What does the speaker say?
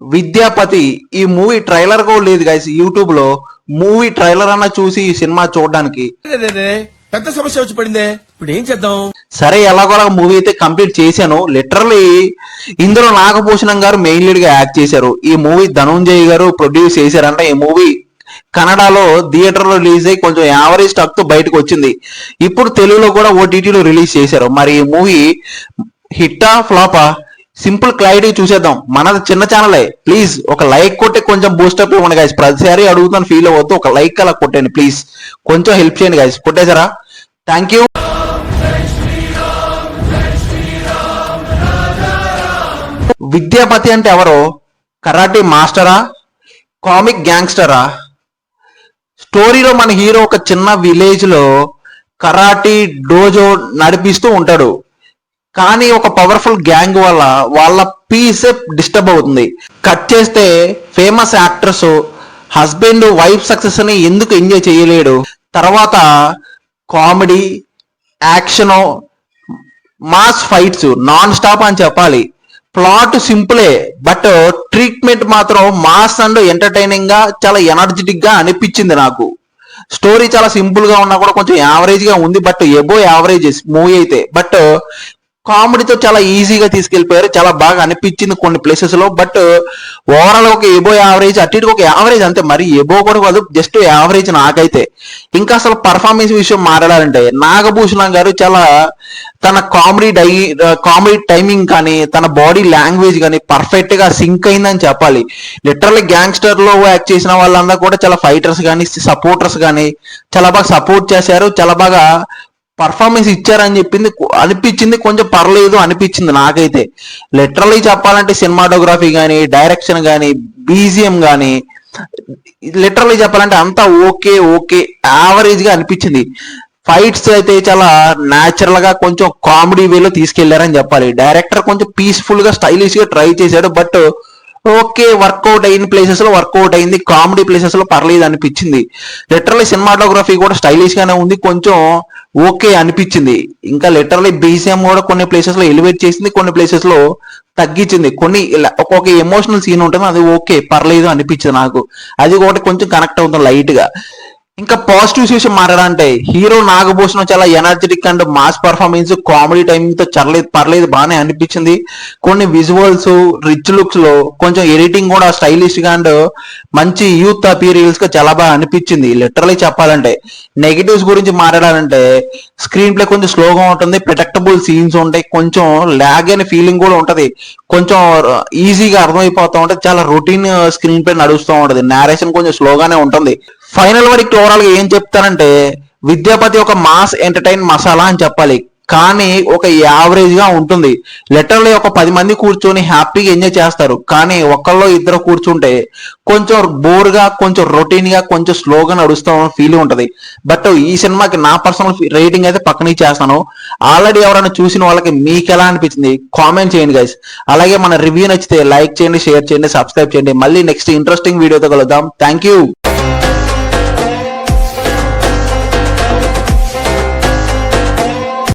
విద్యాపతి ఈ movie trailer కూడా లేదు గైస్ యూట్యూబ్ లో. మూవీ ట్రైలర్ అన్న చూసి ఈ సినిమా చూడడానికి పెద్ద సమస్య వచ్చి పడిందే, ఇప్పుడు ఏం చేద్దాం? సరే ఎలాగోలా మూవీ అయితే కంప్లీట్ చేశాను. లిటరలీ ఇందులో నాగభూషణం గారు మెయిన్ లీడ్ గా యాక్ట్ చేశారు. ఈ మూవీ ధనుంజయ్ గారు ప్రొడ్యూస్ చేశారంట. ఈ మూవీ కన్నడలో థియేటర్ లో రిలీజ్ అయ్యి కొంచెం యావరేజ్ స్టాక్ తో బయటకు వచ్చింది. ఇప్పుడు తెలుగులో కూడా ఓటీటీలో రిలీజ్ చేశారు. మరి ఈ మూవీ హిట్టా ఫ్లాపా? సింపుల్ క్లారిటీ చూసేద్దాం. మనది చిన్న ఛానలే, ప్లీజ్ ఒక లైక్ కొట్టి కొంచెం బూస్టప్ ఇవ్వండి గైస్. ప్రతిసారి అడుగుతాను, ఫీల్ అవ్వద్దు. ఒక లైక్ అలా కొట్టండి ప్లీజ్, కొంచెం హెల్ప్ చేయండి గైస్. కొట్టేశారా? Thank you. విద్యాపతి అంటే ఎవరో? కరాటే మాస్టరా? కామిక్ గ్యాంగ్స్టరా? స్టోరీలో మన హీరో ఒక చిన్న విలేజ్ లో కరాటీ డోజో నడిపిస్తూ ఉంటాడు. కానీ ఒక పవర్ఫుల్ గ్యాంగ్ వల్ల వాళ్ళ పీస్ డిస్టర్బ్ అవుతుంది. కట్ చేస్తే famous actors husband wife success ని ఎందుకు ఎంజాయ్ చేయలేడు? తర్వాత comedy, action, mass fights non stop అని చెప్పాలి. ప్లాట్ సింపులే, బట్ ట్రీట్మెంట్ మాత్రం మాస్ అండ్ ఎంటర్టైనింగ్ గా చాలా ఎనర్జెటిక్ గా అనిపించింది నాకు. స్టోరీ చాలా సింపుల్ గా ఉన్నా కూడా కొంచెం యావరేజ్ గా ఉంది, బట్ ఎబో యావరేజ్ మూవీ అయితే. బట్ కామెడీతో చాలా ఈజీగా తీసుకెళ్లిపోయారు. చాలా బాగా అనిపించింది కొన్ని ప్లేసెస్ లో. బట్ ఓవరాల్ ఒక ఎబో యావరేజ్, అటు ఇటు ఒక యావరేజ్ అంతే. మరి ఎబో కూడా కాదు, జస్ట్ యావరేజ్ నాకైతే. ఇంకా అసలు పర్ఫార్మెన్స్ విషయం మాట్లాడాలంటే నాగభూషణం గారు చాలా తన కామెడీ టైమింగ్ కానీ తన బాడీ లాంగ్వేజ్ కానీ పర్ఫెక్ట్ గా సింక్ అయిందని చెప్పాలి. లిటరల్లీ గ్యాంగ్స్టర్ లో యాక్ట్ చేసిన వాళ్ళందరూ కూడా చాలా ఫైటర్స్ కానీ సపోర్టర్స్ కానీ చాలా బాగా సపోర్ట్ చేశారు. చాలా బాగా పర్ఫార్మెన్స్ ఇచ్చారని అనిపించింది. కొంచెం పర్లేదు అనిపించింది నాకైతే. లిటరల్లీ చెప్పాలంటే సినిమాటోగ్రఫీ కానీ, డైరెక్షన్ కానీ, బీజిఎం కానీ, లిటరల్లీ చెప్పాలంటే అంతా ఓకే యావరేజ్ గా అనిపించింది. ఫైట్స్ అయితే చాలా న్యాచురల్ గా కొంచెం కామెడీ వేలో తీసుకెళ్లారని చెప్పాలి. డైరెక్టర్ కొంచెం పీస్ఫుల్ గా స్టైలిష్ గా ట్రై చేశాడు. బట్ ఓకే, వర్కౌట్ అయిన ప్లేసెస్ లో వర్కౌట్ అయింది, కామెడీ ప్లేసెస్ లో పర్లేదు అనిపించింది. లిటరల్లీ సినిమాటోగ్రఫీ కూడా స్టైలిష్ గానే ఉంది, కొంచెం ఓకే అనిపించింది. ఇంకా లిటరల్లీ బీజిఎం కూడా కొన్ని ప్లేసెస్ లో ఎలివేట్ చేసింది, కొన్ని ప్లేసెస్ లో తగ్గించింది. కొన్ని ఒక్కొక్క ఎమోషనల్ సీన్ ఉంటుంది, అది ఓకే పర్లేదు అనిపించింది నాకు. అది ఒకటి కొంచెం కనెక్ట్ అవుతుంది లైట్ గా. ఇంకా పాజిటివ్స్ విషయం మాట్లాడాలంటే హీరో నాగభూషణం చాలా energetic and mass performance, comedy timing తో పర్లేదు బాగానే అనిపించింది. కొన్ని విజువల్స్, రిచ్ లుక్స్ లో కొంచెం ఎడిటింగ్ కూడా స్టైలిష్ గా అండ్ మంచి యూత్ అపీరియల్స్ గా చాలా బాగా అనిపించింది. లిటరలీ చెప్పాలంటే నెగిటివ్స్ గురించి మాట్లాడాలంటే స్క్రీన్ ప్లే కొంచెం స్లోగా ఉంటుంది, ప్రిడక్టబుల్ సీన్స్ ఉంటాయి, కొంచెం లాగ్ అనే ఫీలింగ్ కూడా ఉంటది, కొంచెం ఈజీగా అర్థమైపోతూ ఉంటది, చాలా రొటీన్ స్క్రీన్ ప్లే నడుస్తూ ఉంటది, నేరేషన్ కొంచెం స్లోగానే ఉంటుంది. ఫైనల్ వరకు ఓవరాల్ గా ఏం చెప్తానంటే విద్యాపతి ఒక మాస్ ఎంటర్టైన్ మసాలా అని చెప్పాలి, కానీ ఒక యావరేజ్ గా ఉంటుంది. లిటరల్లీ ఒక 10 మంది కూర్చొని హ్యాపీగా ఎంజాయ్ చేస్తారు, కానీ ఒకళ్ళు ఇద్దరు కూర్చుంటే కొంచెం బోర్ గా, కొంచెం రొటీన్ గా, కొంచెం స్లోగా నడుస్తూ ఫీల్ ఉంటది. బట్ ఈ సినిమాకి నా పర్సనల్ రేటింగ్ అయితే పక్కనే చేస్తాను. ఆల్రెడీ ఎవరైనా చూసిన వాళ్ళకి మీకు ఎలా అనిపించింది కామెంట్ చేయండి గైస్. అలాగే మన రివ్యూ నచ్చితే లైక్ చేయండి, షేర్ చేయండి, సబ్స్క్రైబ్ చేయండి. మళ్ళీ నెక్స్ట్ ఇంట్రెస్టింగ్ వీడియోతో కలుద్దాం. Thank you.